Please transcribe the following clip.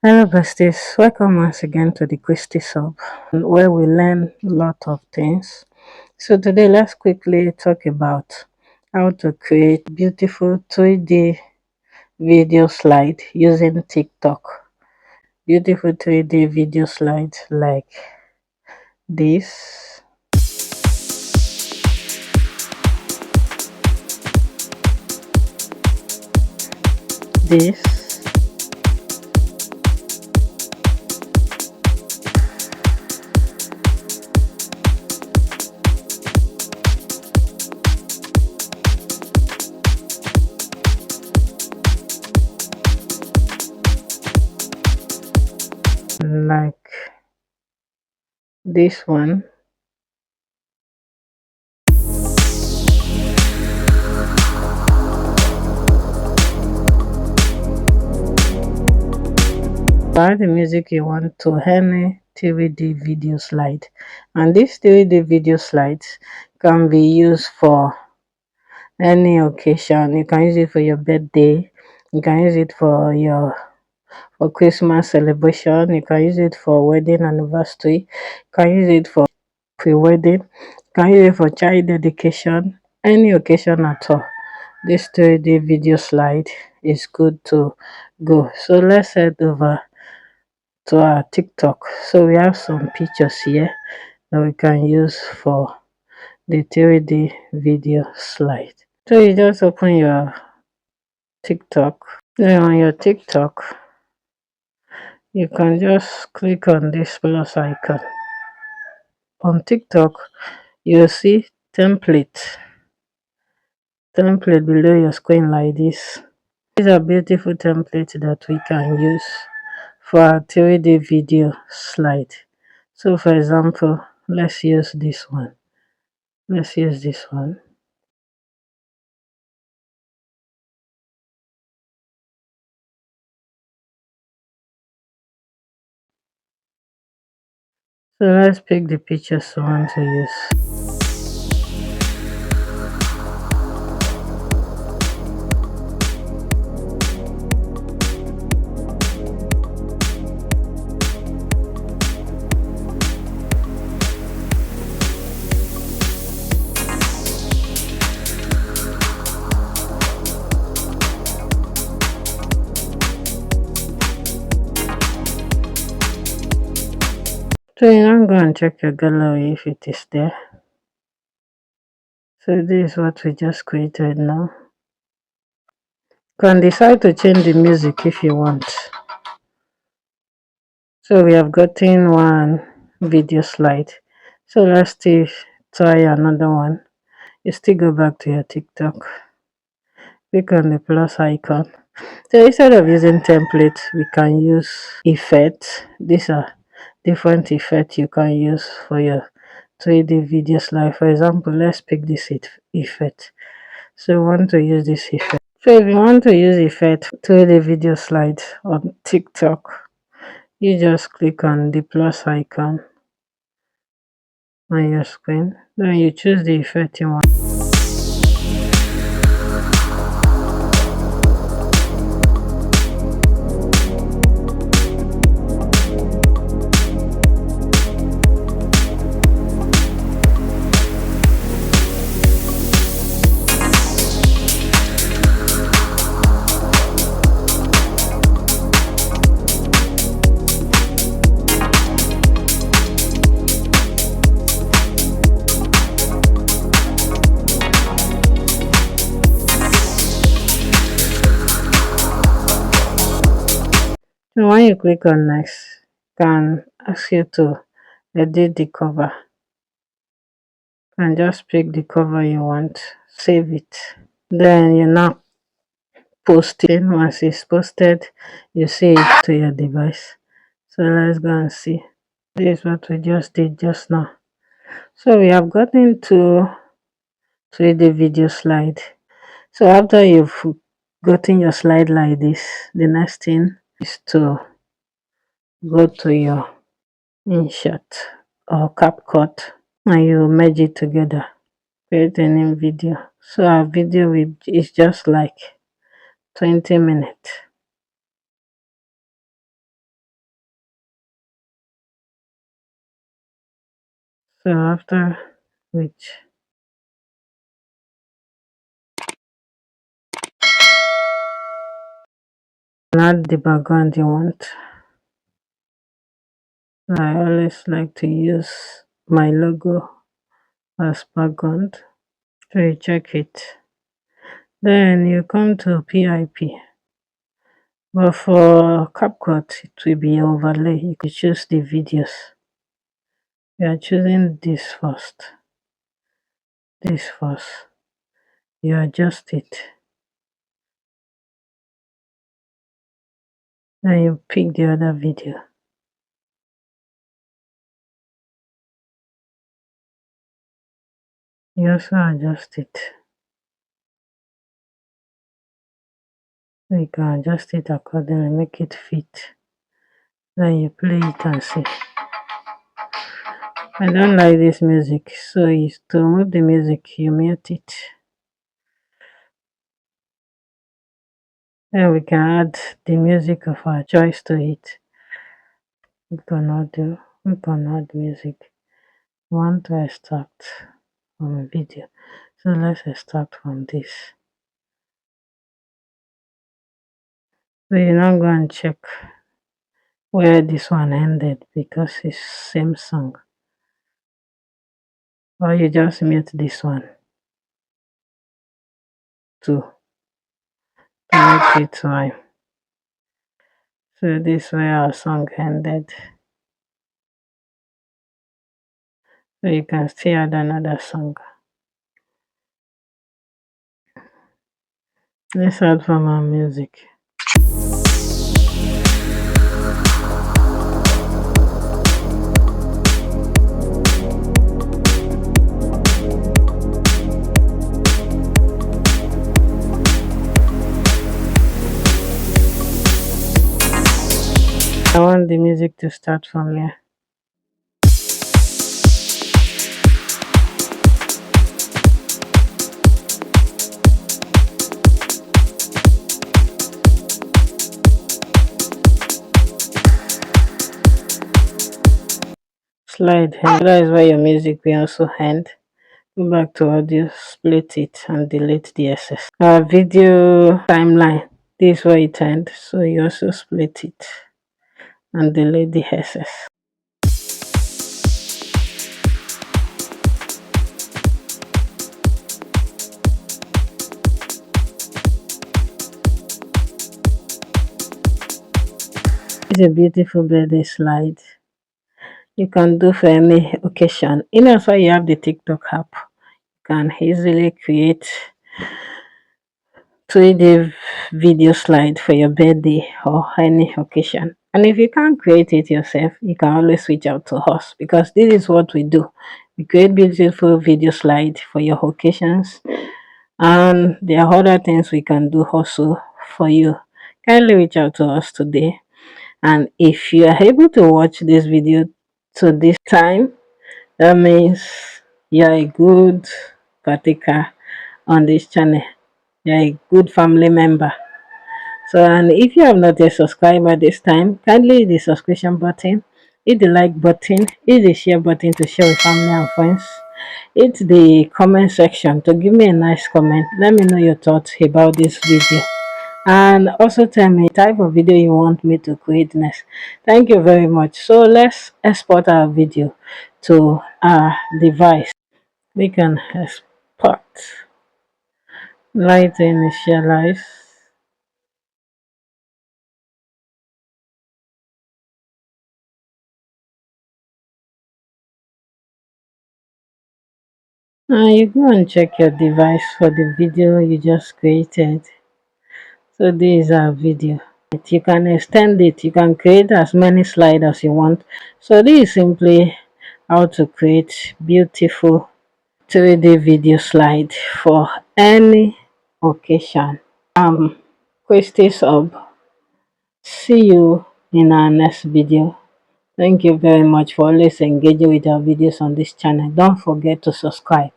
Hello, besties. Welcome once again to the Christy Sub, where we learn a lot of things. So, today, let's quickly talk about how to create beautiful 3D video slide using TikTok. Beautiful 3D video slide like this, this, like this one. Add the music you want to any 3D video slide, and this 3D video slides can be used for any occasion. You can use it for your birthday, you can use it for your Christmas celebration, you can use it for wedding anniversary, you can use it for pre-wedding, you can use it for child dedication, any occasion at all. This 3D video slide is good to go. So let's head over to our TikTok. So we have some pictures here that we can use for the 3D video slide. So you just open your TikTok. Then on your TikTok, you can just click on this plus icon. On TikTok, you'll see template below your screen like this. These are beautiful templates that we can use for our 3D video slide. So for example, let's use this one. Let's use this one. So let's pick the pictures we want to use. So you now go and check your gallery if it is there. So this is what we just created now. You can decide to change the music if you want. So we have gotten one video slide. So let's still try another one. You still go back to your TikTok. Click on the plus icon. So instead of using templates, we can use effects. These are different effects you can use for your 3D video slide. For example, let's pick this effect. So we want to use this effect. So if you want to use effect 3D video slide on TikTok, you just click on the plus icon on your screen. Then you choose the effect you want. So when you click on next, it can ask you to edit the cover. And just pick the cover you want, save it. Then you now post it. Once it's posted, you see it to your device. So let's go and see. This is what we just did just now. So we have gotten to the video slide. So after you've gotten your slide like this, the next thing is to go to your InShot or CapCut and you merge it together, create a new video. So our video is just like 20 minutes. So after which, add the background you want. I always like to use my logo as background. So you check it. Then you come to PIP. But for CapCut, it will be overlay. You could choose the videos. We are choosing this first. This first. You adjust it. Then you pick the other video. You also adjust it. You can adjust it accordingly, make it fit. Then you play it and see. I don't like this music, so to remove the music, you mute it. Then we can add the music of our choice to it. We can add music. We want to extract from a video. So let's extract from this. So you now go and check where this one ended because it's same song. Or you just mute this one to make it rhyme. So this is where our song ended. So you can still add another song. Let's add from our music. I want the music to start from here. Slide hand. That is where your music will also end. Go back to audio, split it and delete the excess. Our video timeline. This is where it ends. So you also split it and delete the excess. It's a beautiful birthday slide. You can do for any occasion. In as well you have the TikTok app. You can easily create 3D video slide for your birthday or any occasion. And if you can't create it yourself, you can always reach out to us because this is what we do. We create beautiful video slide for your occasions, and there are other things we can do also for you. Kindly reach out to us today. And if you are able to watch this video to this time, that means you're a good partaker on this channel. You're a good family member. So, and if you have not yet subscribed at this time, kindly hit the subscription button, hit the like button, hit the share button to share with family and friends. Hit the comment section to give me a nice comment. Let me know your thoughts about this video. And also tell me the type of video you want me to create next. Thank you very much. So let's export our video to our device. We can export, light initialize. You go and check your device for the video you just created. So this is our video. You can extend it, you can create as many slides as you want. So this is simply how to create beautiful 3D video slide for any occasion. Christy Sub. See you in our next video. Thank you very much for always engaging with our videos on this channel. Don't forget to subscribe.